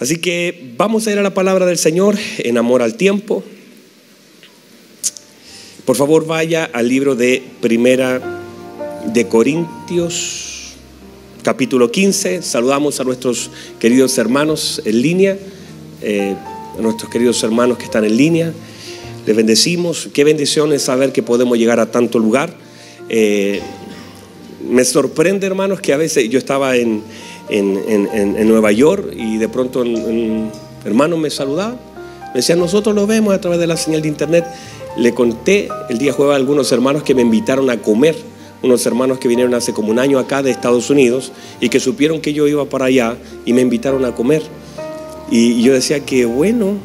Así que vamos a ir a la palabra del Señor en amor al tiempo. Por favor, vaya al libro de Primera de Corintios, capítulo 15. Saludamos a nuestros queridos hermanos en línea, a nuestros queridos hermanos que están en línea. Les bendecimos. Qué bendición es saber que podemos llegar a tanto lugar. Me sorprende, hermanos, que a veces yo estaba en Nueva York y de pronto un hermano me saludaba, me decía: nosotros lo vemos a través de la señal de internet. Le conté el día jueves a algunos hermanos que me invitaron a comer, unos hermanos que vinieron hace como un año acá de Estados Unidos y que supieron que yo iba para allá y me invitaron a comer. Y yo decía que bueno,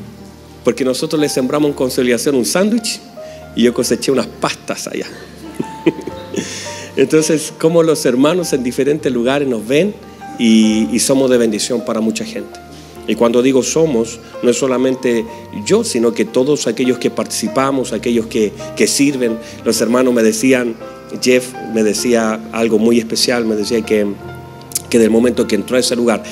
porque nosotros les sembramos en Consolidación un sándwich y yo coseché unas pastas allá. Entonces, como los hermanos en diferentes lugares nos ven y somos de bendición para mucha gente. Y cuando digo somos, no es solamente yo, sino que todos aquellos que participamos, aquellos que sirven. Los hermanos me decían, Jeff me decía algo muy especial, me decía que del momento que entró a ese lugar.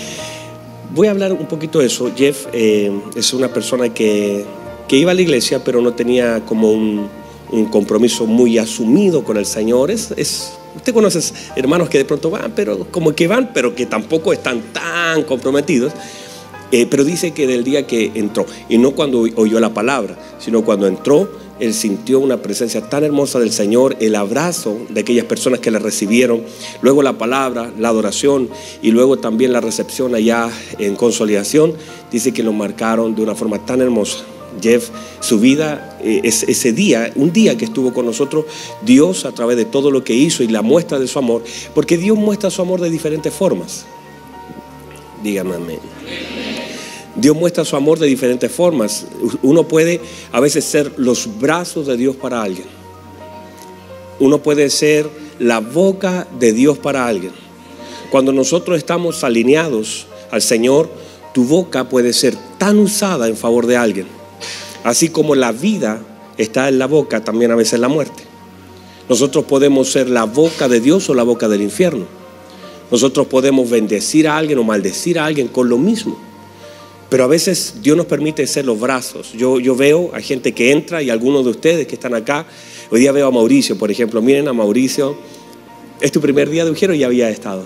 Voy a hablar un poquito de eso. Jeff es una persona que iba a la iglesia, pero no tenía como un compromiso muy asumido con el Señor. Usted conoce hermanos que de pronto van, pero como que van, pero que tampoco están tan comprometidos. Pero dice que del día que entró, y no cuando oyó la palabra, sino cuando entró, él sintió una presencia tan hermosa del Señor, el abrazo de aquellas personas que le recibieron, luego la palabra, la adoración y luego también la recepción allá en Consolidación. Dice que lo marcaron de una forma tan hermosa. Jeff, su vida, ese día, un día que estuvo con nosotros, Dios a través de todo lo que hizo y la muestra de su amor, porque Dios muestra su amor de diferentes formas. Dígame amén. Dios muestra su amor de diferentes formas. Uno puede a veces ser los brazos de Dios para alguien. Uno puede ser la boca de Dios para alguien. Cuando nosotros estamos alineados al Señor, tu boca puede ser tan usada en favor de alguien. Así como la vida está en la boca, también a veces la muerte. Nosotros podemos ser la boca de Dios o la boca del infierno. Nosotros podemos bendecir a alguien o maldecir a alguien con lo mismo. Pero a veces Dios nos permite ser los brazos. Yo veo a gente que entra, y algunos de ustedes que están acá. Hoy día veo a Mauricio, por ejemplo. Miren a Mauricio. ¿Es tu primer día de Ujier o ya había estado?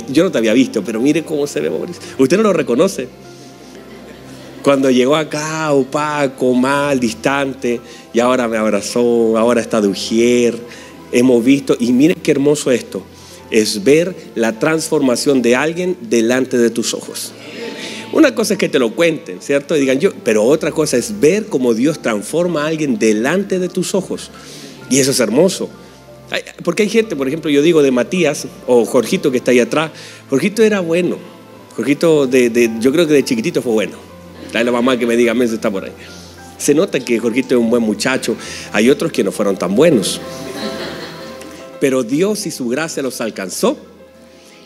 Yo no te había visto, pero mire cómo se ve Mauricio. Usted no lo reconoce. Cuando llegó acá, opaco, mal, distante, y ahora me abrazó, ahora está de Ujier. Hemos visto, y miren qué hermoso esto. Es ver la transformación de alguien delante de tus ojos. Una cosa es que te lo cuenten, ¿cierto? Y digan pero otra cosa es ver cómo Dios transforma a alguien delante de tus ojos. Y eso es hermoso. Porque hay gente, por ejemplo, yo digo de Matías o Jorgito que está ahí atrás. Jorgito era bueno. Jorgito, yo creo que de chiquitito fue bueno. La mamá que me diga, amén, está por ahí. Se nota que Jorgito es un buen muchacho. Hay otros que no fueron tan buenos. Pero Dios y su gracia los alcanzó.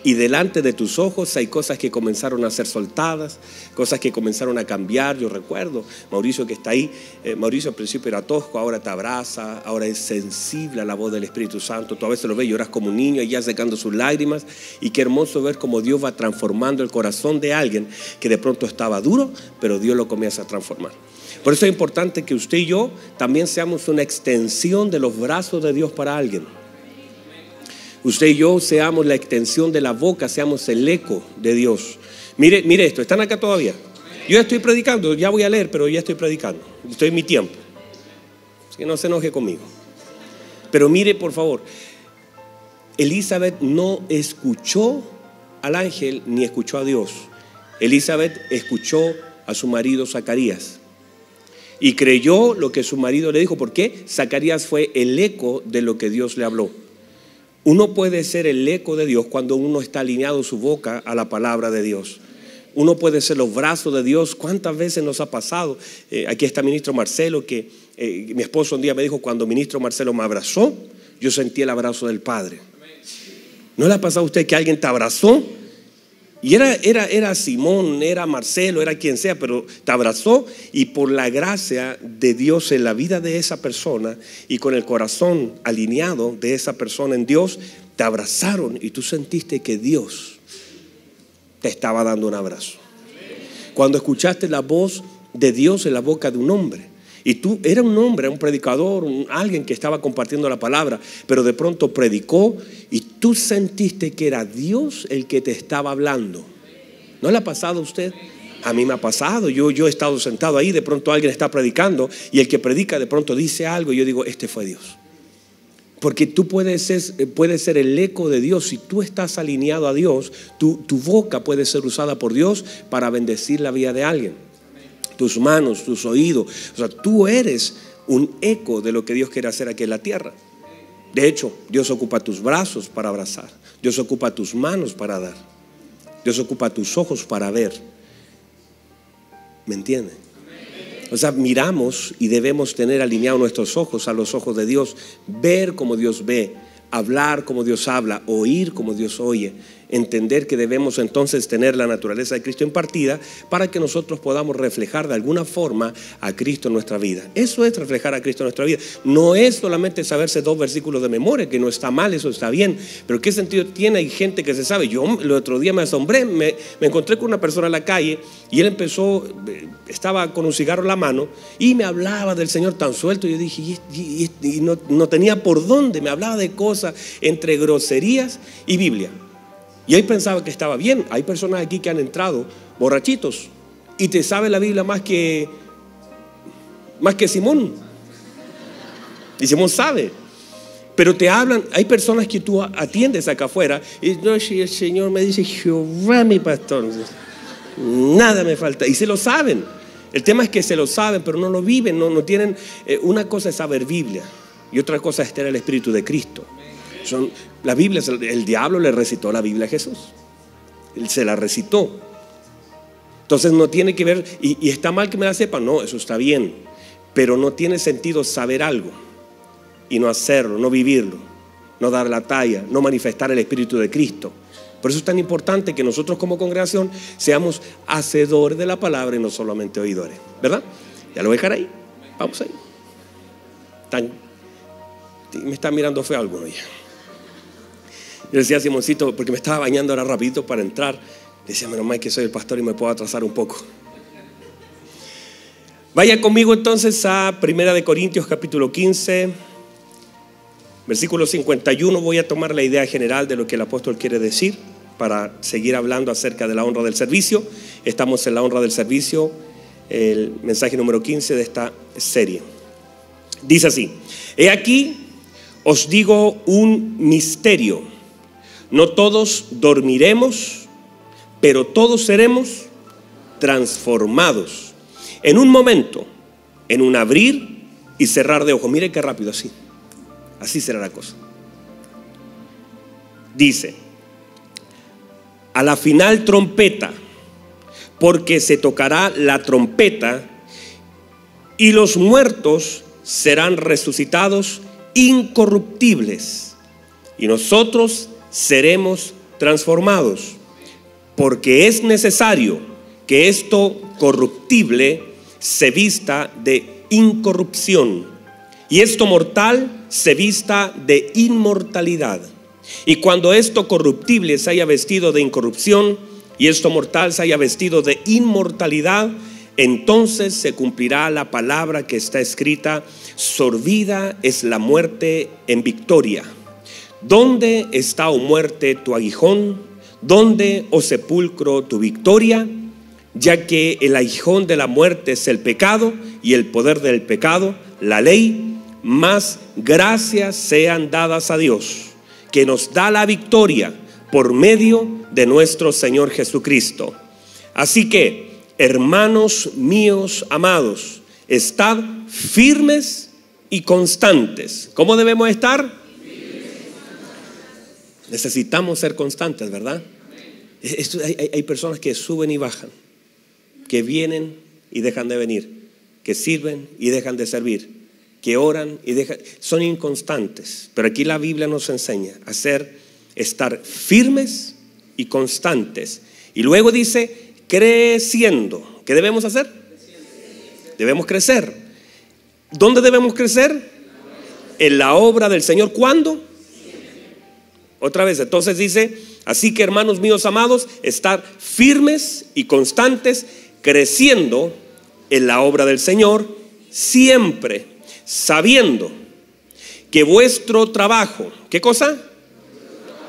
Y delante de tus ojos hay cosas que comenzaron a ser soltadas, cosas que comenzaron a cambiar. Yo recuerdo Mauricio que está ahí. Mauricio al principio era tosco, ahora te abraza, ahora es sensible a la voz del Espíritu Santo. Tú a veces lo ves, lloras como un niño y ya secando sus lágrimas. Y qué hermoso ver cómo Dios va transformando el corazón de alguien que de pronto estaba duro, pero Dios lo comienza a transformar. Por eso es importante que usted y yo también seamos una extensión de los brazos de Dios para alguien. Usted y yo seamos la extensión de la boca, seamos el eco de Dios. Mire esto, ¿están acá todavía? Yo ya estoy predicando, ya voy a leer, pero ya estoy predicando. Estoy en mi tiempo. Así que no se enoje conmigo. Pero mire, por favor, Elizabeth no escuchó al ángel ni escuchó a Dios. Elizabeth escuchó a su marido Zacarías y creyó lo que su marido le dijo. ¿Por qué? Zacarías fue el eco de lo que Dios le habló. Uno puede ser el eco de Dios cuando uno está alineado su boca a la palabra de Dios. Uno puede ser los brazos de Dios. ¿Cuántas veces nos ha pasado? Aquí está ministro Marcelo, que mi esposo un día me dijo, cuando ministro Marcelo me abrazó, yo sentí el abrazo del Padre. ¿No le ha pasado a usted que alguien te abrazó? Y era Simón, era Marcelo, era quien sea, pero te abrazó, y por la gracia de Dios en la vida de esa persona y con el corazón alineado de esa persona en Dios, te abrazaron y tú sentiste que Dios te estaba dando un abrazo. Cuando escuchaste la voz de Dios en la boca de un hombre. Y tú eras un hombre, un predicador, alguien que estaba compartiendo la palabra, pero de pronto predicó y tú sentiste que era Dios el que te estaba hablando. ¿No le ha pasado a usted? A mí me ha pasado. Yo he estado sentado ahí, de pronto alguien está predicando y el que predica de pronto dice algo y yo digo, este fue Dios. Porque tú puedes ser el eco de Dios. Si tú estás alineado a Dios, tu boca puede ser usada por Dios para bendecir la vida de alguien. Tus manos, tus oídos. O sea, tú eres un eco de lo que Dios quiere hacer aquí en la tierra. De hecho, Dios ocupa tus brazos para abrazar. Dios ocupa tus manos para dar. Dios ocupa tus ojos para ver. ¿Me entienden? O sea, miramos y debemos tener alineados nuestros ojos a los ojos de Dios. Ver como Dios ve. Hablar como Dios habla, oír como Dios oye, entender que debemos entonces tener la naturaleza de Cristo impartida para que nosotros podamos reflejar de alguna forma a Cristo en nuestra vida. Eso es reflejar a Cristo en nuestra vida. No es solamente saberse 2 versículos de memoria, que no está mal, eso está bien, pero ¿qué sentido tiene? Hay gente que se sabe. Yo el otro día me asombré, me encontré con una persona en la calle y él estaba con un cigarro en la mano y me hablaba del Señor tan suelto. Yo dije, y no tenía por dónde, me hablaba de cosas entre groserías y Biblia. Y ahí pensaba que estaba bien. Hay personas aquí que han entrado borrachitos y te sabe la Biblia más que Simón. Y Simón sabe. Pero te hablan, hay personas que tú atiendes acá afuera y no, si el Señor me dice, Jehová mi pastor, nada me falta. Y se lo saben. El tema es que se lo saben, pero no lo viven, no tienen. Una cosa es saber Biblia y otra cosa es tener el Espíritu de Cristo. La Biblia, el diablo le recitó la Biblia a Jesús. Él se la recitó. Entonces no tiene que ver, y está mal que me la sepa, no, eso está bien, pero no tiene sentido saber algo y no hacerlo, no vivirlo, no dar la talla, no manifestar el Espíritu de Cristo. Por eso es tan importante que nosotros como congregación seamos hacedores de la palabra y no solamente oidores, ¿verdad? Ya lo voy a dejar ahí, vamos ahí. Me está mirando feo alguno ya. Yo decía a Simoncito, porque me estaba bañando ahora rapidito para entrar, decía, menos mal que soy el pastor y me puedo atrasar un poco. Vaya conmigo entonces a 1 Corintios capítulo 15, versículo 51. Voy a tomar la idea general de lo que el apóstol quiere decir para seguir hablando acerca de la honra del servicio. Estamos en la honra del servicio, el mensaje número 15 de esta serie. Dice así: he aquí, os digo un misterio. No todos dormiremos, pero todos seremos transformados en un momento, en un abrir y cerrar de ojos. Mire qué rápido, así será la cosa. Dice: a la final trompeta, porque se tocará la trompeta y los muertos serán resucitados incorruptibles y nosotros seremos transformados, porque es necesario que esto corruptible se vista de incorrupción y esto mortal se vista de inmortalidad. Y cuando esto corruptible se haya vestido de incorrupción y esto mortal se haya vestido de inmortalidad, entonces se cumplirá la palabra que está escrita: sorbida es la muerte en victoria. ¿Dónde está, oh muerte, tu aguijón? ¿Dónde, oh sepulcro, tu victoria? Ya que el aguijón de la muerte es el pecado y el poder del pecado, la ley. Mas gracias sean dadas a Dios, que nos da la victoria por medio de nuestro Señor Jesucristo. Así que, hermanos míos amados, estad firmes y constantes. ¿Cómo debemos estar? Necesitamos ser constantes, ¿verdad? Hay personas que suben y bajan, que vienen y dejan de venir, que sirven y dejan de servir, que oran y dejan, son inconstantes. Pero aquí la Biblia nos enseña a estar firmes y constantes. Y luego dice, creciendo. ¿Qué debemos hacer? Debemos crecer. ¿Dónde debemos crecer? En la obra del Señor. ¿Cuándo? Otra vez, entonces dice: así que, hermanos míos amados, estar firmes y constantes, creciendo en la obra del Señor, siempre sabiendo que vuestro trabajo, ¿qué cosa?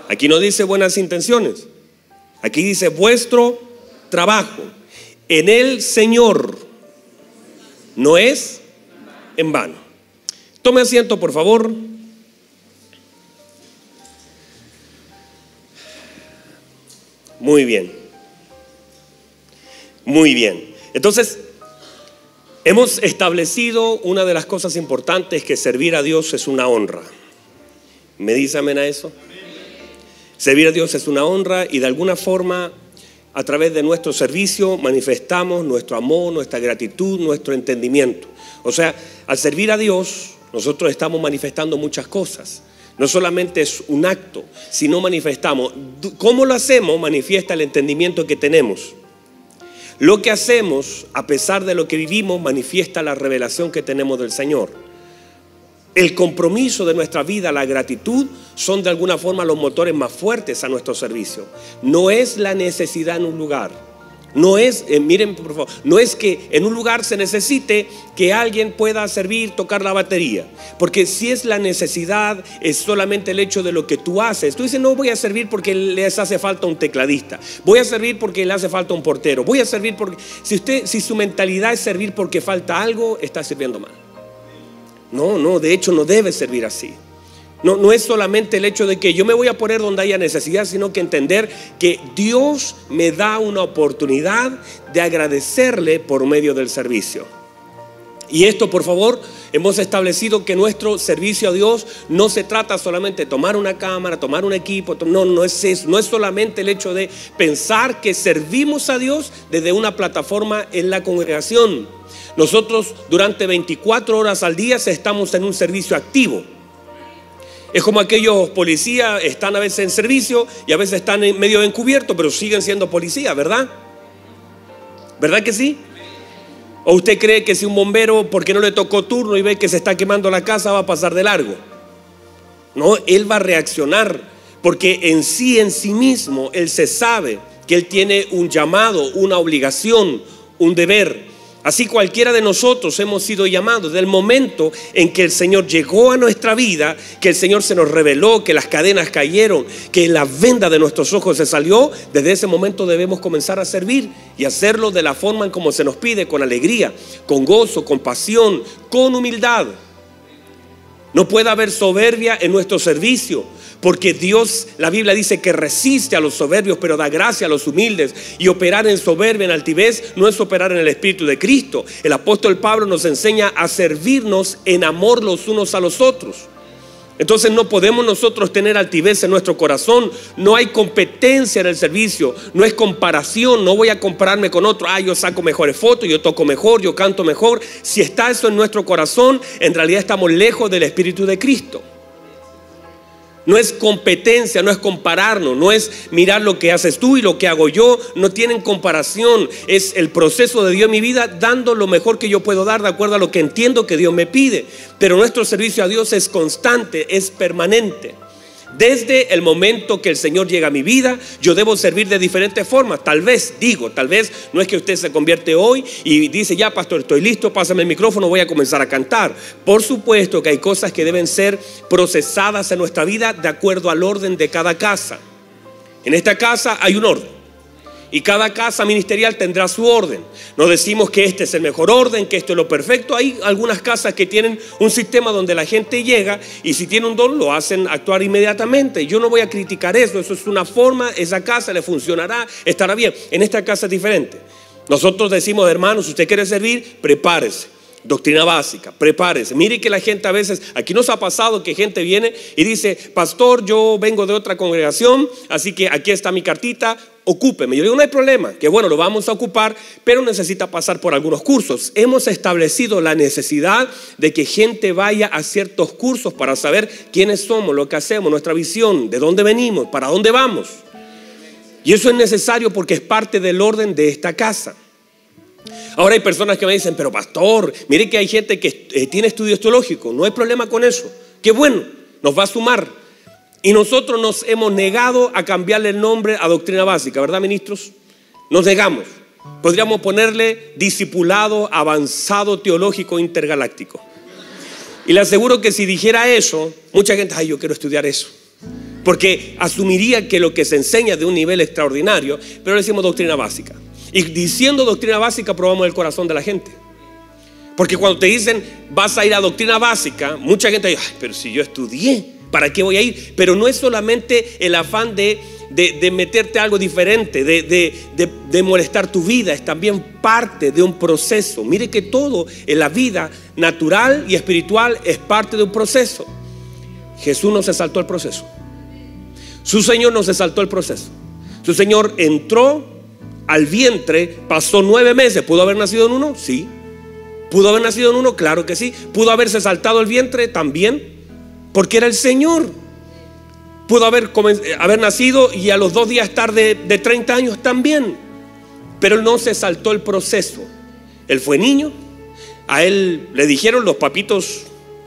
Aquí no dice buenas intenciones, aquí dice vuestro trabajo en el Señor no es en vano. Tome asiento, por favor. Muy bien. Muy bien. Entonces, hemos establecido una de las cosas importantes, que servir a Dios es una honra. ¿Me dice amén a eso? Servir a Dios es una honra, y de alguna forma, a través de nuestro servicio, manifestamos nuestro amor, nuestra gratitud, nuestro entendimiento. O sea, al servir a Dios, nosotros estamos manifestando muchas cosas. No solamente es un acto, sino manifestamos. ¿Cómo lo hacemos? Manifiesta el entendimiento que tenemos. Lo que hacemos, a pesar de lo que vivimos, manifiesta la revelación que tenemos del Señor. El compromiso de nuestra vida, la gratitud, son de alguna forma los motores más fuertes a nuestro servicio. No es la necesidad en un lugar. No es, miren por favor, no es que en un lugar se necesite que alguien pueda servir, tocar la batería. Porque si es la necesidad, es solamente el hecho de lo que tú haces. Tú dices, no voy a servir porque les hace falta un tecladista. Voy a servir porque le hace falta un portero. Voy a servir porque... Si su mentalidad es servir porque falta algo, está sirviendo mal. No, de hecho no debe servir así. No es solamente el hecho de que yo me voy a poner donde haya necesidad, sino que entender que Dios me da una oportunidad de agradecerle por medio del servicio. Y esto, por favor, hemos establecido que nuestro servicio a Dios no se trata solamente de tomar una cámara, tomar un equipo. No es eso. No es solamente el hecho de pensar que servimos a Dios desde una plataforma en la congregación. Nosotros durante 24 horas al día estamos en un servicio activo. Es como aquellos policías, están a veces en servicio y a veces están medio encubiertos, pero siguen siendo policías, ¿verdad? ¿Verdad que sí? ¿O usted cree que si un bombero, porque no le tocó turno y ve que se está quemando la casa, va a pasar de largo? No, él va a reaccionar, porque en sí mismo, él se sabe que él tiene un llamado, una obligación, un deber. Así cualquiera de nosotros hemos sido llamados. Del momento en que el Señor llegó a nuestra vida, que el Señor se nos reveló, que las cadenas cayeron, que la venda de nuestros ojos se salió, desde ese momento debemos comenzar a servir y hacerlo de la forma en como se nos pide, con alegría, con gozo, con pasión, con humildad. No puede haber soberbia en nuestro servicio, porque Dios, la Biblia dice que resiste a los soberbios, pero da gracia a los humildes. Y operar en soberbia, en altivez, no es operar en el Espíritu de Cristo. El apóstol Pablo nos enseña a servirnos en amor los unos a los otros. Entonces no podemos nosotros tener altivez en nuestro corazón. No hay competencia en el servicio, no es comparación. No voy a compararme con otro. Yo saco mejores fotos, yo toco mejor, yo canto mejor. Si está eso en nuestro corazón, en realidad estamos lejos del Espíritu de Cristo. No es competencia, no es compararnos, no es mirar lo que haces tú y lo que hago yo. No tienen comparación. Es el proceso de Dios en mi vida, dando lo mejor que yo puedo dar de acuerdo a lo que entiendo que Dios me pide. Pero nuestro servicio a Dios es constante, es permanente. Desde el momento que el Señor llega a mi vida, yo debo servir de diferentes formas. Tal vez no es que usted se convierte hoy y dice, ya pastor, estoy listo, pásame el micrófono, voy a comenzar a cantar. Por supuesto que hay cosas que deben ser procesadas en nuestra vida de acuerdo al orden de cada casa. En esta casa hay un orden. Y cada casa ministerial tendrá su orden. No decimos que este es el mejor orden, que esto es lo perfecto. Hay algunas casas que tienen un sistema donde la gente llega y si tiene un don lo hacen actuar inmediatamente. Yo no voy a criticar eso es una forma, esa casa le funcionará, estará bien. En esta casa es diferente. Nosotros decimos, hermanos, si usted quiere servir, prepárese. Doctrina básica, prepárese. Mire que la gente a veces, aquí nos ha pasado que gente viene y dice, pastor, yo vengo de otra congregación, así que aquí está mi cartita, ocúpeme. Yo digo, no hay problema, que bueno, lo vamos a ocupar, pero necesita pasar por algunos cursos. Hemos establecido la necesidad de que gente vaya a ciertos cursos para saber quiénes somos, lo que hacemos, nuestra visión, de dónde venimos, para dónde vamos. Y eso es necesario porque es parte del orden de esta casa. Ahora hay personas que me dicen, pero pastor, mire que hay gente que tiene estudios teológicos. No hay problema con eso. Qué bueno, nos va a sumar. Y nosotros nos hemos negado a cambiarle el nombre a doctrina básica, ¿verdad, ministros? Nos negamos. Podríamos ponerle discipulado avanzado teológico intergaláctico. Y le aseguro que si dijera eso, mucha gente, ay, yo quiero estudiar eso. Porque asumiría que lo que se enseña es de un nivel extraordinario, pero le decimos doctrina básica. Y diciendo doctrina básica probamos el corazón de la gente. Porque cuando te dicen vas a ir a doctrina básica, mucha gente dice, ay, pero si yo estudié, ¿para qué voy a ir? Pero no es solamente el afán de meterte algo diferente, de molestar tu vida, es también parte de un proceso. Mire que todo en la vida natural y espiritual es parte de un proceso. Jesús no se saltó el proceso. Su Señor no se saltó el proceso. Su Señor entró al vientre, pasó 9 meses. ¿Pudo haber nacido en uno? Sí. ¿Pudo haber nacido en uno? Claro que sí. ¿Pudo haberse saltado el vientre? También, porque era el Señor. Pudo haber nacido y a los 2 días tarde de 30 años también. Pero él no se saltó el proceso. Él fue niño. A él le dijeron los papitos,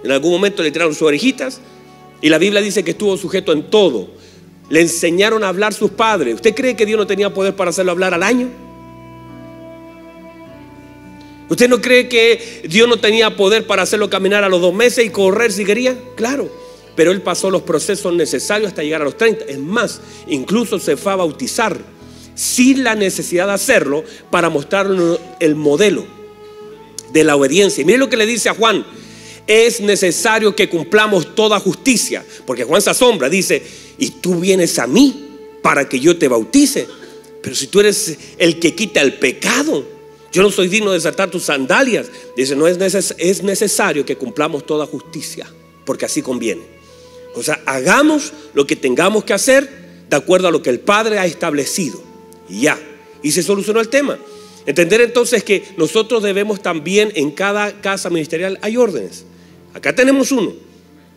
en algún momento le tiraron sus orejitas. Y la Biblia dice que estuvo sujeto en todo. Le enseñaron a hablar sus padres. ¿Usted cree que Dios no tenía poder para hacerlo hablar al año? ¿Usted no cree que Dios no tenía poder para hacerlo caminar a los 2 meses y correr si quería? Claro. Pero él pasó los procesos necesarios hasta llegar a los 30. Es más, incluso se fue a bautizar sin la necesidad de hacerlo, para mostrarnos el modelo de la obediencia. Y mire lo que le dice a Juan: es necesario que cumplamos toda justicia. Porque Juan se asombra, dice: y tú vienes a mí para que yo te bautice. Pero si tú eres el que quita el pecado, yo no soy digno de desatar tus sandalias. Dice: no, es necesario que cumplamos toda justicia, porque así conviene. O sea, hagamos lo que tengamos que hacer de acuerdo a lo que el Padre ha establecido. Y ya, y se solucionó el tema. Entender entonces que nosotros debemos también, en cada casa ministerial hay órdenes. Acá tenemos uno.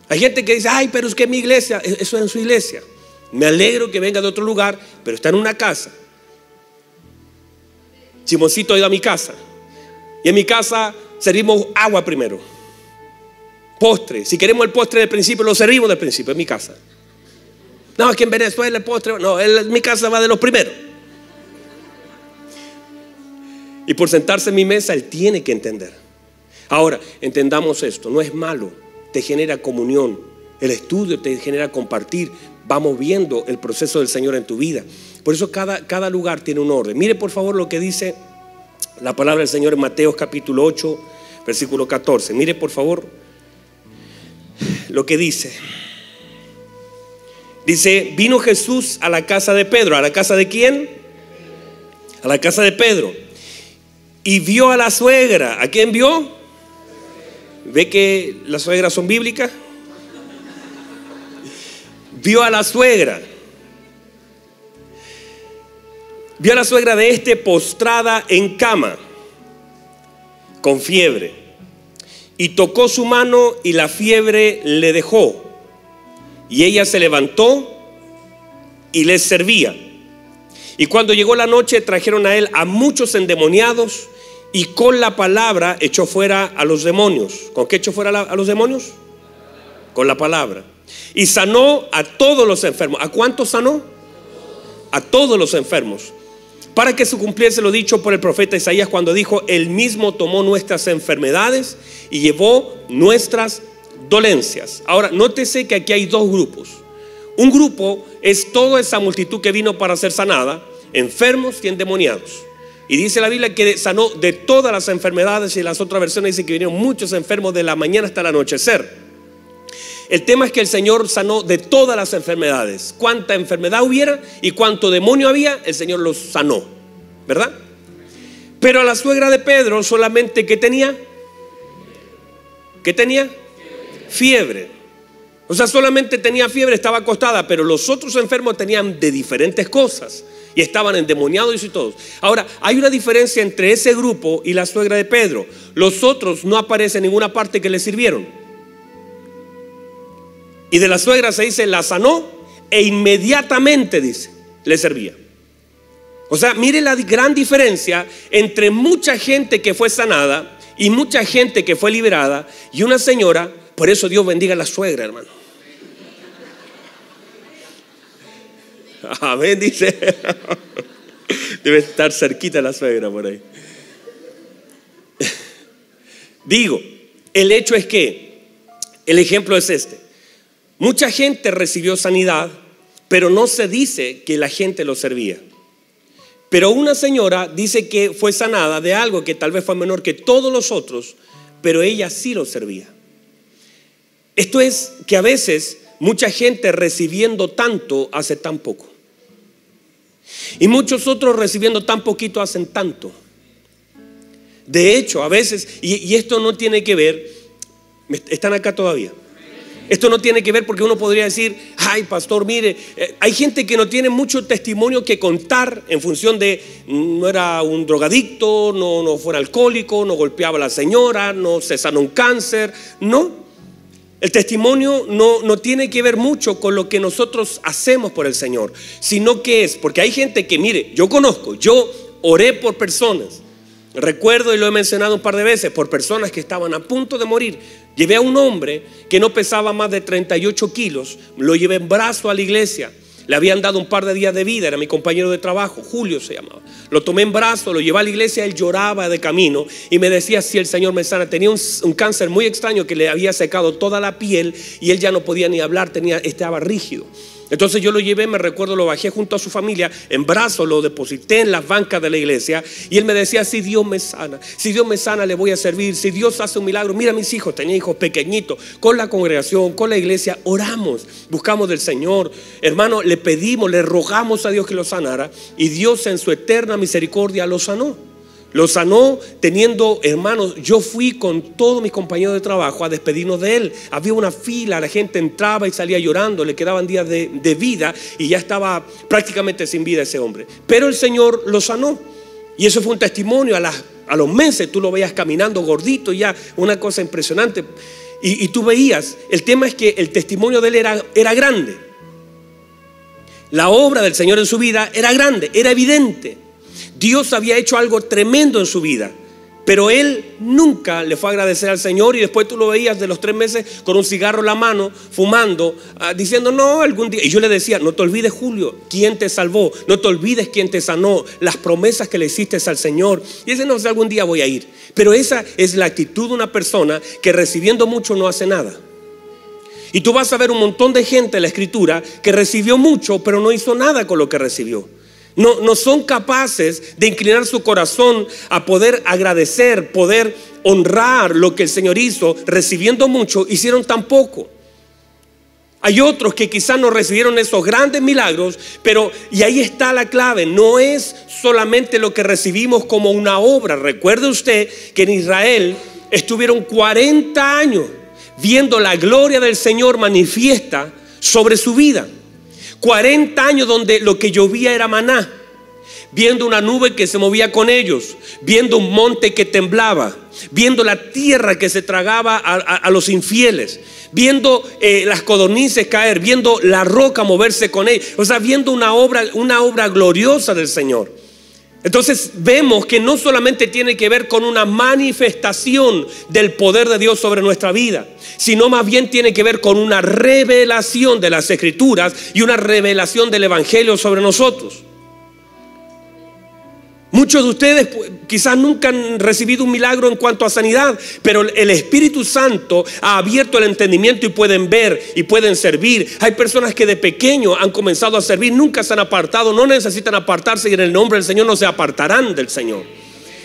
Hay gente que dice: ay, pero es que mi iglesia, eso es en su iglesia. Me alegro que venga de otro lugar, pero está en una casa. Simoncito ha ido a mi casa, y en mi casa servimos agua primero, postre. Si queremos el postre del principio, lo servimos del principio en mi casa. No, es que en Venezuela el postre, no, en mi casa va de los primeros. Y por sentarse en mi mesa, él tiene que entender. Ahora, entendamos esto: no es malo, te genera comunión. El estudio te genera compartir. Vamos viendo el proceso del Señor en tu vida. Por eso cada lugar tiene un orden. Mire por favor lo que dice la palabra del Señor en Mateo capítulo 8, versículo 14. Mire por favor lo que dice. Dice: vino Jesús a la casa de Pedro. ¿A la casa de quién? A la casa de Pedro. Y vio a la suegra. ¿A quién vio? ¿Ve que las suegras son bíblicas? Vio a la suegra. Vio a la suegra de este postrada en cama, con fiebre. Y tocó su mano y la fiebre le dejó. Y ella se levantó y les servía. Y cuando llegó la noche, trajeron a él a muchos endemoniados, y con la palabra echó fuera a los demonios. ¿Con qué echó fuera a los demonios? Con la palabra. Y sanó a todos los enfermos. ¿A cuántos sanó? A todos los enfermos, para que se cumpliese lo dicho por el profeta Isaías, cuando dijo: él mismo tomó nuestras enfermedades y llevó nuestras dolencias. Ahora, nótese que aquí hay 2 grupos. Un grupo es toda esa multitud que vino para ser sanada, enfermos y endemoniados. Y dice la Biblia que sanó de todas las enfermedades, y las otras versiones dicen que vinieron muchos enfermos de la mañana hasta el anochecer. El tema es que el Señor sanó de todas las enfermedades. Cuánta enfermedad hubiera y cuánto demonio había, el Señor los sanó, ¿verdad? Pero a la suegra de Pedro solamente, ¿qué tenía? ¿Qué tenía? Fiebre. O sea, solamente tenía fiebre, estaba acostada. Pero los otros enfermos tenían de diferentes cosas y estaban endemoniados y todos. Ahora, hay una diferencia entre ese grupo y la suegra de Pedro. Los otros no aparecen en ninguna parte que le sirvieron. Y de la suegra se dice: la sanó e inmediatamente, dice, le servía. O sea, mire la gran diferencia entre mucha gente que fue sanada y mucha gente que fue liberada, y una señora. Por eso Dios bendiga a la suegra, hermano. Amén, dice. Debe estar cerquita la suegra por ahí. Digo, el hecho es que el ejemplo es este. Mucha gente recibió sanidad, pero no se dice que la gente lo servía. Pero una señora dice que fue sanada de algo que tal vez fue menor que todos los otros, pero ella sí lo servía. Esto es que a veces mucha gente recibiendo tanto hace tan poco. Y muchos otros recibiendo tan poquito hacen tanto. De hecho, a veces, y esto no tiene que ver, ¿están acá todavía? Esto no tiene que ver porque uno podría decir, ay pastor, mire, hay gente que no tiene mucho testimonio que contar en función de no era un drogadicto, no fuera alcohólico, no golpeaba a la señora, no se sanó un cáncer. No, el testimonio no tiene que ver mucho con lo que nosotros hacemos por el Señor, sino que es, porque hay gente que, mire, yo conozco, yo oré por personas. Recuerdo, y lo he mencionado un par de veces, por personas que estaban a punto de morir. Llevé a un hombre que no pesaba más de 38 kilos, lo llevé en brazo a la iglesia. Le habían dado un par de días de vida, era mi compañero de trabajo, Julio se llamaba. Lo tomé en brazo, lo llevé a la iglesia, él lloraba de camino y me decía si el Señor me sana. Tenía un cáncer muy extraño que le había secado toda la piel y él ya no podía ni hablar, estaba rígido. Entonces yo lo llevé, me recuerdo, lo bajé junto a su familia en brazos, lo deposité en las bancas de la iglesia y él me decía, si Dios me sana le voy a servir, si Dios hace un milagro. Mira mis hijos, tenía hijos pequeñitos, con la congregación, con la iglesia, oramos, buscamos del Señor, hermano, le pedimos, le rogamos a Dios que lo sanara y Dios en su eterna misericordia lo sanó. Lo sanó teniendo, hermanos, yo fui con todos mis compañeros de trabajo a despedirnos de él. Había una fila, la gente entraba y salía llorando, le quedaban días de vida y ya estaba prácticamente sin vida ese hombre. Pero el Señor lo sanó y eso fue un testimonio. A los meses tú lo veías caminando gordito, ya una cosa impresionante. Y tú veías, el tema es que el testimonio de él era grande. La obra del Señor en su vida era grande, era evidente. Dios había hecho algo tremendo en su vida, pero él nunca le fue a agradecer al Señor y después tú lo veías de los 3 meses con un cigarro en la mano, fumando, diciendo no, algún día. Y yo le decía, no te olvides, Julio, quién te salvó, no te olvides quién te sanó, las promesas que le hiciste al Señor. Y ese no sé, algún día voy a ir. Pero esa es la actitud de una persona que recibiendo mucho no hace nada. Y tú vas a ver un montón de gente en la Escritura que recibió mucho pero no hizo nada con lo que recibió. No son capaces de inclinar su corazón a poder agradecer, poder honrar lo que el Señor hizo. Recibiendo mucho, hicieron tan poco. Hay otros que quizás no recibieron esos grandes milagros, pero, y ahí está la clave, no es solamente lo que recibimos como una obra. Recuerde usted que en Israel estuvieron 40 años viendo la gloria del Señor manifiesta sobre su vida. 40 años donde lo que llovía era maná, viendo una nube que se movía con ellos, viendo un monte que temblaba, viendo la tierra que se tragaba a los infieles, viendo las codornices caer, viendo la roca moverse con ellos, o sea, viendo una obra gloriosa del Señor. Entonces vemos que no solamente tiene que ver con una manifestación del poder de Dios sobre nuestra vida, sino más bien tiene que ver con una revelación de las Escrituras y una revelación del Evangelio sobre nosotros. Muchos de ustedes quizás nunca han recibido un milagro en cuanto a sanidad, pero el Espíritu Santo ha abierto el entendimiento y pueden ver y pueden servir. Hay personas que de pequeño han comenzado a servir, nunca se han apartado, no necesitan apartarse y en el nombre del Señor no se apartarán del Señor.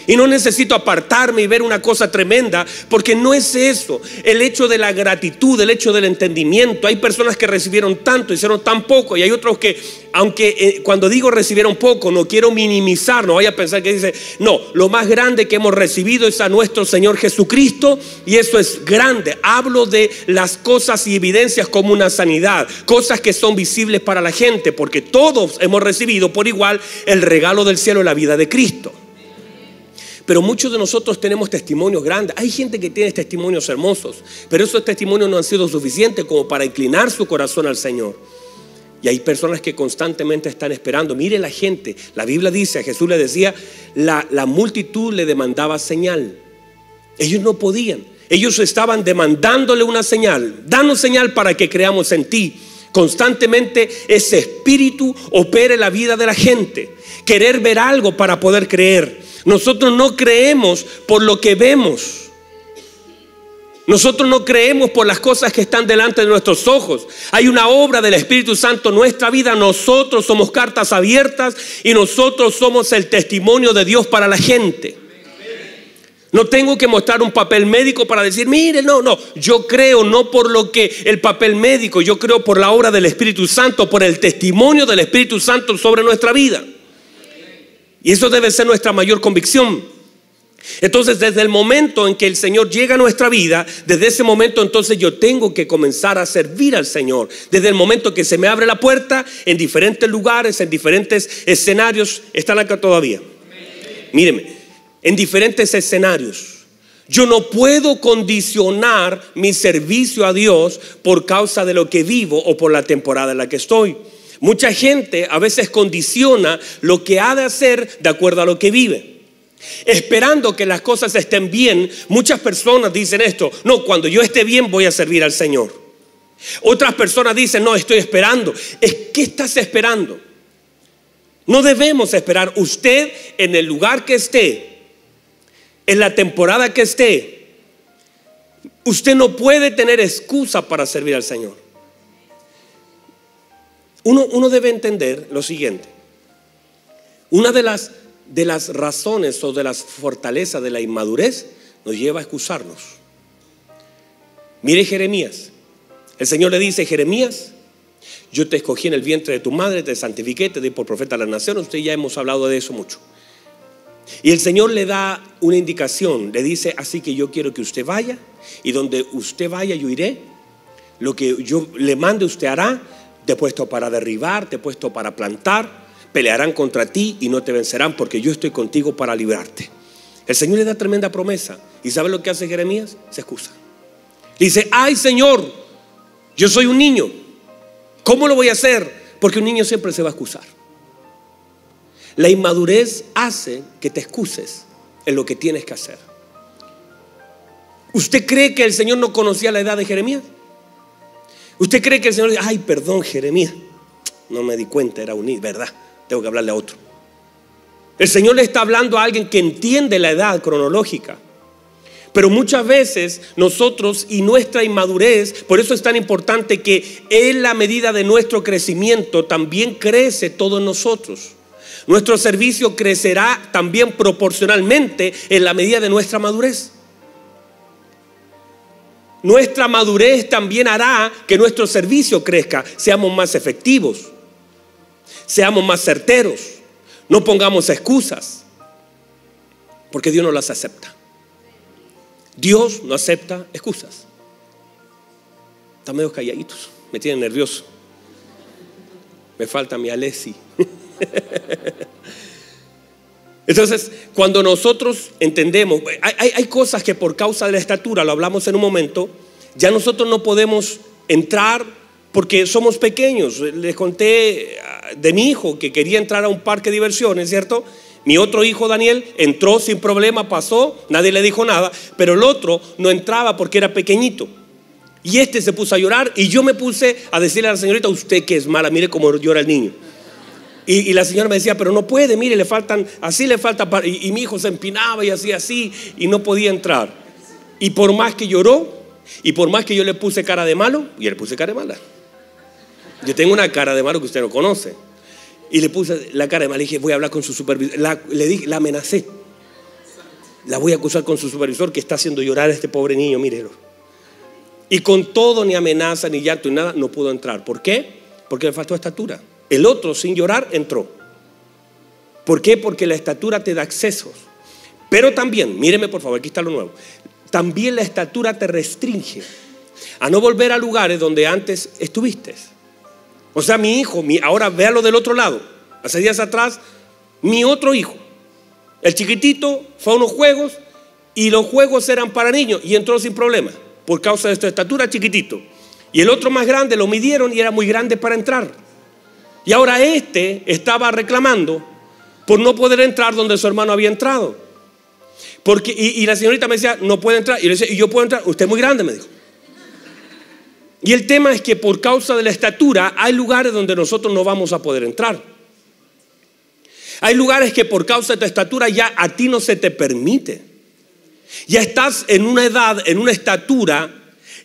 Y no necesito apartarme y ver una cosa tremenda, porque no es eso. El hecho de la gratitud, el hecho del entendimiento. Hay personas que recibieron tanto, hicieron tan poco, y hay otros que, aunque cuando digo recibieron poco, no quiero minimizar, no vaya a pensar que dice, no, lo más grande que hemos recibido es a nuestro Señor Jesucristo, y eso es grande. Hablo de las cosas y evidencias como una sanidad, cosas que son visibles para la gente, porque todos hemos recibido por igual el regalo del cielo, la vida de Cristo. Pero muchos de nosotros tenemos testimonios grandes. Hay gente que tiene testimonios hermosos, pero esos testimonios no han sido suficientes como para inclinar su corazón al Señor. Y hay personas que constantemente están esperando. Mire la gente, la Biblia dice, a Jesús le decía, la multitud le demandaba señal. Ellos no podían. Ellos estaban demandándole una señal. Danos señal para que creamos en ti. Constantemente ese espíritu opera en la vida de la gente. Querer ver algo para poder creer. Nosotros no creemos por lo que vemos. Nosotros no creemos por las cosas que están delante de nuestros ojos. Hay una obra del Espíritu Santo en nuestra vida. Nosotros somos cartas abiertas y nosotros somos el testimonio de Dios para la gente. No tengo que mostrar un papel médico para decir, mire, no. Yo creo no por lo que el papel médico, yo creo por la obra del Espíritu Santo, por el testimonio del Espíritu Santo sobre nuestra vida. Y eso debe ser nuestra mayor convicción. Entonces, desde el momento en que el Señor llega a nuestra vida, desde ese momento entonces yo tengo que comenzar a servir al Señor. Desde el momento que se me abre la puerta, en diferentes lugares, en diferentes escenarios. ¿Están acá todavía? Míreme, en diferentes escenarios. Yo no puedo condicionar mi servicio a Dios por causa de lo que vivo o por la temporada en la que estoy. Mucha gente a veces condiciona lo que ha de hacer de acuerdo a lo que vive. Esperando que las cosas estén bien. Muchas personas dicen esto: no, cuando yo esté bien voy a servir al Señor. Otras personas dicen: no, estoy esperando. ¿Qué estás esperando? No debemos esperar. Usted, en el lugar que esté, en la temporada que esté, usted no puede tener excusa para servir al Señor. Uno debe entender lo siguiente. Una de las razones o de las fortalezas de la inmadurez nos lleva a excusarnos. Mire Jeremías. El Señor le dice: Jeremías, yo te escogí en el vientre de tu madre, te santifiqué, te di por profeta a las naciones. Usted ya hemos hablado de eso mucho. Y el Señor le da una indicación. Le dice: así que yo quiero que usted vaya, y donde usted vaya yo iré. Lo que yo le mande usted hará. Te he puesto para derribar, te he puesto para plantar. Pelearán contra ti y no te vencerán, porque yo estoy contigo para librarte. El Señor le da tremenda promesa. ¿Y sabe lo que hace Jeremías? Se excusa. Dice: ay Señor, yo soy un niño, ¿cómo lo voy a hacer? Porque un niño siempre se va a excusar. La inmadurez hace que te excuses en lo que tienes que hacer. ¿Usted cree que el Señor no conocía la edad de Jeremías? ¿Usted cree que el Señor dice: ay, perdón Jeremías, no me di cuenta, era un niño, verdad, tengo que hablarle a otro? El Señor le está hablando a alguien que entiende la edad cronológica. Pero muchas veces nosotros y nuestra inmadurez, por eso es tan importante que en la medida de nuestro crecimiento también crece todo en nosotros. Nuestro servicio crecerá también proporcionalmente en la medida de nuestra madurez. Nuestra madurez también hará que nuestro servicio crezca, seamos más efectivos, seamos más certeros, no pongamos excusas, porque Dios no las acepta. Dios no acepta excusas. Están medio calladitos, me tienen nervioso. Me falta mi Alessi. Entonces, cuando nosotros entendemos, hay cosas que por causa de la estatura, lo hablamos en un momento, ya nosotros no podemos entrar porque somos pequeños. Les conté de mi hijo que quería entrar a un parque de diversiones, ¿cierto? Mi otro hijo Daniel entró sin problema, pasó, nadie le dijo nada, pero el otro no entraba porque era pequeñito. Y este se puso a llorar y yo me puse a decirle a la señorita: usted que es mala, mire cómo llora el niño. Y la señora me decía: pero no puede, mire, le faltan, así le falta. Y mi hijo se empinaba y hacía así y no podía entrar. Y por más que lloró y por más que yo le puse cara de malo, y le puse cara de mala. Yo tengo una cara de malo que usted no conoce. Y le puse la cara de mala. Le dije: voy a hablar con su supervisor. Le dije, la amenacé. La voy a acusar con su supervisor que está haciendo llorar a este pobre niño, mírelo. Y con todo, ni amenaza, ni llanto, ni nada, no pudo entrar. ¿Por qué? Porque le faltó estatura. El otro, sin llorar, entró. ¿Por qué? Porque la estatura te da accesos. Pero también, míreme por favor, aquí está lo nuevo. También la estatura te restringe a no volver a lugares donde antes estuviste. O sea, mi hijo, ahora véalo del otro lado. Hace días atrás, mi otro hijo, el chiquitito, fue a unos juegos y los juegos eran para niños y entró sin problema por causa de su estatura, chiquitito. Y el otro más grande lo midieron y era muy grande para entrar. Y ahora este estaba reclamando por no poder entrar donde su hermano había entrado. Porque, y la señorita me decía: no puede entrar. Y yo le decía: ¿y yo puedo entrar? Usted es muy grande, me dijo. Y el tema es que por causa de la estatura hay lugares donde nosotros no vamos a poder entrar. Hay lugares que por causa de tu estatura ya a ti no se te permite. Ya estás en una edad, en una estatura,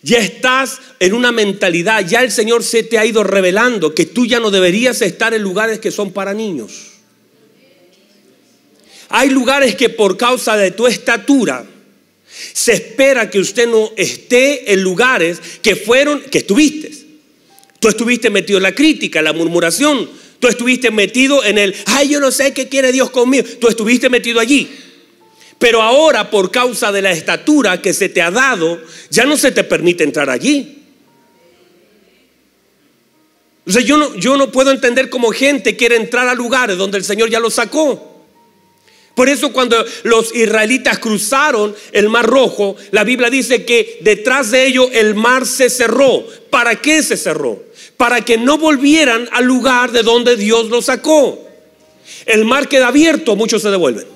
ya estás en una mentalidad, ya el Señor se te ha ido revelando que tú ya no deberías estar en lugares que son para niños. Hay lugares que por causa de tu estatura se espera que usted no esté en lugares que estuviste. Tú estuviste metido en la crítica, en la murmuración. Tú estuviste metido en el, ay, yo no sé qué quiere Dios conmigo. Tú estuviste metido allí. Pero ahora, por causa de la estatura que se te ha dado, ya no se te permite entrar allí. O sea, yo no puedo entender cómo gente quiere entrar a lugares donde el Señor ya los sacó. Por eso cuando los israelitas cruzaron el Mar Rojo, la Biblia dice que detrás de ellos el mar se cerró. ¿Para qué se cerró? Para que no volvieran al lugar de donde Dios los sacó. El mar queda abierto, muchos se devuelven.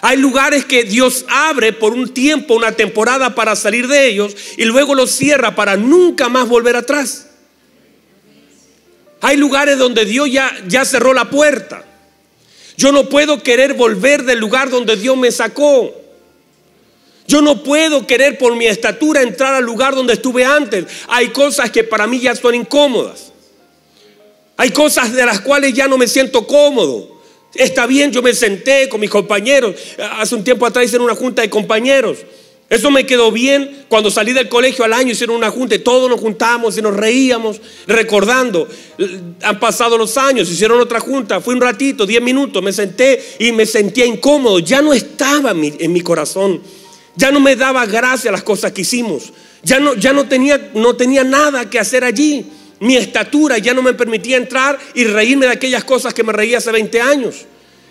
Hay lugares que Dios abre por un tiempo, una temporada para salir de ellos y luego los cierra para nunca más volver atrás. Hay lugares donde Dios ya cerró la puerta. Yo no puedo querer volver del lugar donde Dios me sacó. Yo no puedo querer por mi estatura entrar al lugar donde estuve antes. Hay cosas que para mí ya son incómodas. Hay cosas de las cuales ya no me siento cómodo. Está bien, yo me senté con mis compañeros. Hace un tiempo atrás hicieron una junta de compañeros. Eso me quedó bien. Cuando salí del colegio al año hicieron una junta y todos nos juntamos y nos reíamos recordando. Han pasado los años, hicieron otra junta. Fui un ratito, 10 minutos, me senté y me sentía incómodo. Ya no estaba en mi corazón. Ya no me daba gracia las cosas que hicimos. Ya no tenía nada que hacer allí. Mi estatura ya no me permitía entrar y reírme de aquellas cosas que me reía hace 20 años.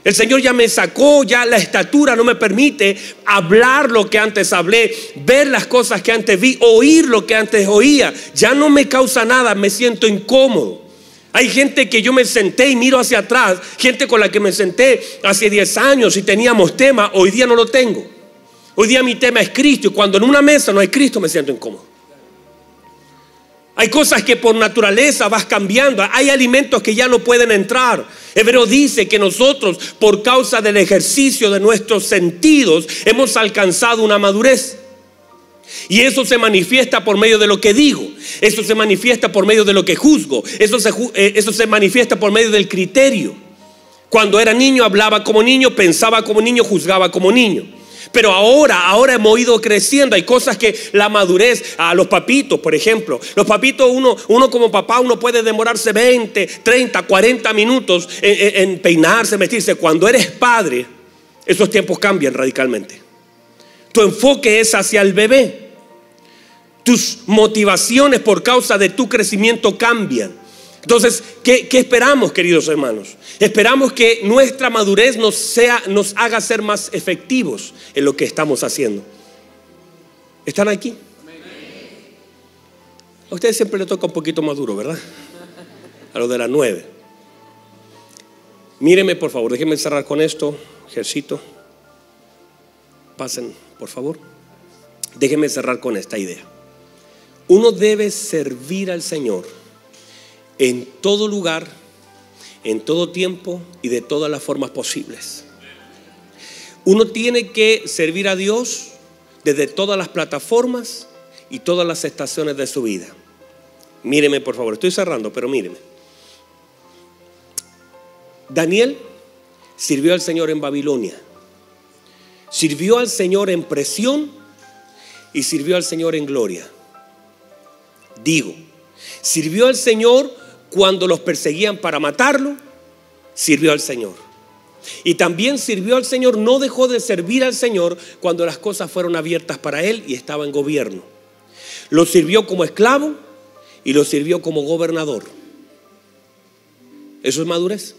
El Señor ya me sacó, ya la estatura no me permite hablar lo que antes hablé, ver las cosas que antes vi, oír lo que antes oía. Ya no me causa nada, me siento incómodo. Hay gente que yo me senté y miro hacia atrás, gente con la que me senté hace 10 años y teníamos tema, hoy día no lo tengo. Hoy día mi tema es Cristo y cuando en una mesa no hay Cristo me siento incómodo. Hay cosas que por naturaleza vas cambiando. Hay alimentos que ya no pueden entrar. Hebreo dice que nosotros, por causa del ejercicio de nuestros sentidos, hemos alcanzado una madurez. Y eso se manifiesta por medio de lo que digo. Eso se manifiesta por medio de lo que juzgo. Eso se manifiesta por medio del criterio. Cuando era niño hablaba como niño, pensaba como niño, juzgaba como niño. Pero ahora hemos ido creciendo. Hay cosas que la madurez, a los papitos, por ejemplo. Los papitos, uno como papá, uno puede demorarse 20, 30, 40 minutos en peinarse, vestirse. Cuando eres padre, esos tiempos cambian radicalmente. Tu enfoque es hacia el bebé. Tus motivaciones por causa de tu crecimiento cambian. Entonces, ¿qué esperamos, queridos hermanos? Esperamos que nuestra madurez nos haga ser más efectivos en lo que estamos haciendo. ¿Están aquí? A ustedes siempre les toca un poquito más duro, ¿verdad? A los de las 9. Míreme, por favor, déjenme cerrar con esto. Ejercito. Pasen, por favor. Déjenme cerrar con esta idea. Uno debe servir al Señor en todo lugar, en todo tiempo y de todas las formas posibles. Uno tiene que servir a Dios desde todas las plataformas y todas las estaciones de su vida. Míreme, por favor, estoy cerrando, pero míreme. Daniel sirvió al Señor en Babilonia, sirvió al Señor en presión y sirvió al Señor en gloria. Sirvió al Señor cuando los perseguían para matarlo, sirvió al Señor. Y también sirvió al Señor, no dejó de servir al Señor cuando las cosas fueron abiertas para él y estaba en gobierno. Lo sirvió como esclavo y lo sirvió como gobernador. Eso es madurez.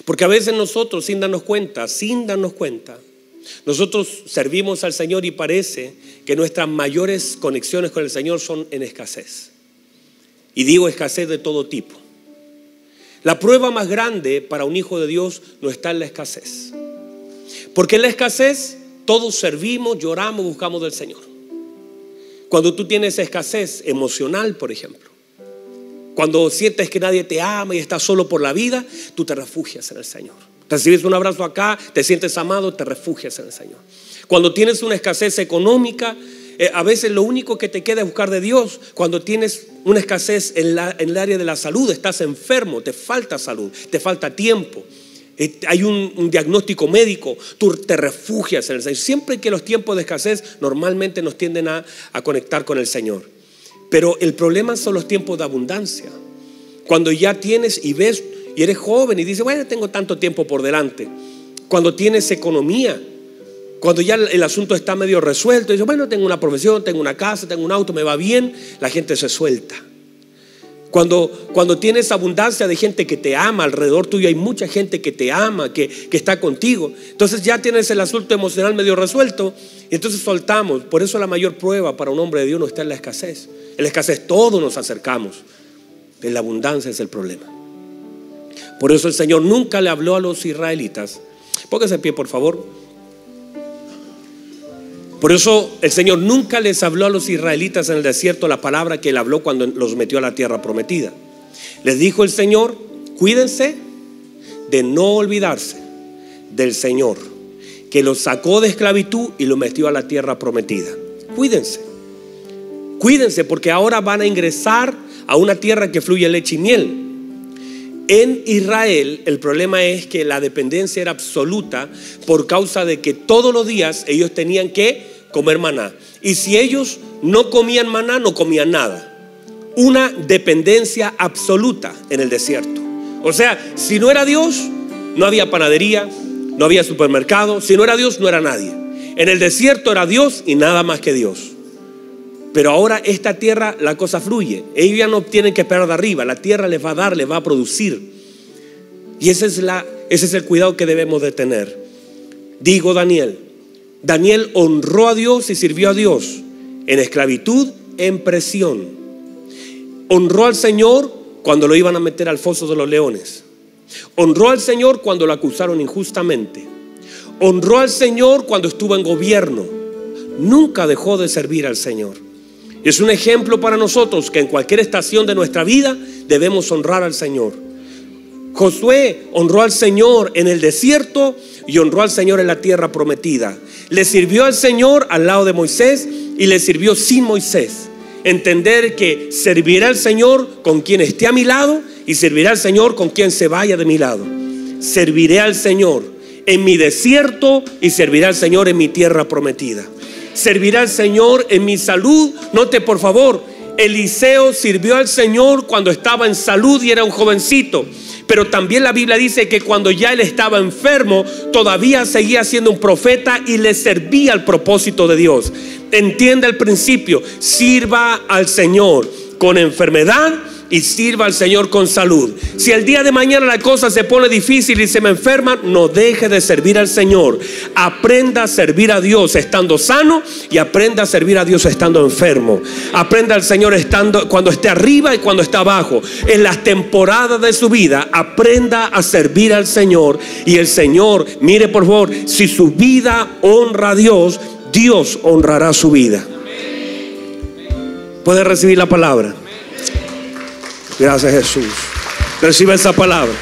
Porque a veces nosotros, sin darnos cuenta, nosotros servimos al Señor y parece que nuestras mayores conexiones con el Señor son en escasez. Y digo escasez de todo tipo. La prueba más grande para un hijo de Dios no está en la escasez. Porque en la escasez todos servimos, lloramos, buscamos del Señor. Cuando tú tienes escasez emocional, por ejemplo, cuando sientes que nadie te ama y estás solo por la vida, tú te refugias en el Señor. Recibes un abrazo acá, te sientes amado, te refugias en el Señor. Cuando tienes una escasez económica, a veces lo único que te queda es buscar de Dios. Cuando tienes una escasez en el área de la salud, estás enfermo, te falta salud, te falta tiempo, hay un diagnóstico médico, tú te refugias en el Señor. Siempre que los tiempos de escasez normalmente nos tienden a conectar con el Señor. Pero el problema son los tiempos de abundancia. Cuando ya tienes y ves y eres joven y dices, bueno, tengo tanto tiempo por delante. Cuando tienes economía, cuando ya el asunto está medio resuelto, dices, bueno, tengo una profesión, tengo una casa, tengo un auto, me va bien, la gente se suelta. Cuando tienes abundancia de gente que te ama alrededor tuyo, hay mucha gente que te ama, que está contigo, entonces ya tienes el asunto emocional medio resuelto y entonces soltamos. Por eso la mayor prueba para un hombre de Dios no está en la escasez. En la escasez todos nos acercamos, en la abundancia es el problema. Por eso el Señor nunca le habló a los israelitas. Póngase en pie, por favor. Por eso el Señor nunca les habló a los israelitas en el desierto la palabra que Él habló cuando los metió a la tierra prometida. Les dijo el Señor, cuídense de no olvidarse del Señor, que los sacó de esclavitud y los metió a la tierra prometida. Cuídense, cuídense, porque ahora van a ingresar a una tierra que fluye leche y miel. En Israel el problema es que la dependencia era absoluta por causa de que todos los días ellos tenían que comer maná. Y si ellos no comían maná, no comían nada. Una dependencia absoluta en el desierto. O sea, si no era Dios, no había panadería, no había supermercado. Si no era Dios, no era nadie. En el desierto era Dios y nada más que Dios. Pero ahora esta tierra, la cosa fluye. Ellos ya no tienen que esperar de arriba. La tierra les va a dar, les va a producir. Y ese es el cuidado que debemos de tener. Digo Daniel honró a Dios y sirvió a Dios en esclavitud, en presión. Honró al Señor cuando lo iban a meter al foso de los leones. Honró al Señor cuando lo acusaron injustamente. Honró al Señor cuando estuvo en gobierno. Nunca dejó de servir al Señor. Es un ejemplo para nosotros que en cualquier estación de nuestra vida debemos honrar al Señor. Josué honró al Señor en el desierto y honró al Señor en la tierra prometida. Le sirvió al Señor al lado de Moisés y le sirvió sin Moisés. Entender que servirá al Señor con quien esté a mi lado y servirá al Señor con quien se vaya de mi lado. Serviré al Señor en mi desierto y serviré al Señor en mi tierra prometida. Servirá al Señor en mi salud. Note por favor, Eliseo sirvió al Señor cuando estaba en salud y era un jovencito. Pero también la Biblia dice que cuando ya él estaba enfermo, todavía seguía siendo un profeta y le servía al propósito de Dios. Entienda el principio: sirva al Señor con enfermedad y sirva al Señor con salud. Si el día de mañana la cosa se pone difícil y se me enferma, no deje de servir al Señor. Aprenda a servir a Dios estando sano y aprenda a servir a Dios estando enfermo. Aprenda al Señor estando cuando esté arriba y cuando está abajo. En las temporadas de su vida, aprenda a servir al Señor. Y el Señor, mire por favor, si su vida honra a Dios, Dios honrará su vida. ¿Puede recibir la palabra? Gracias, Jesús. Reciba esa palabra.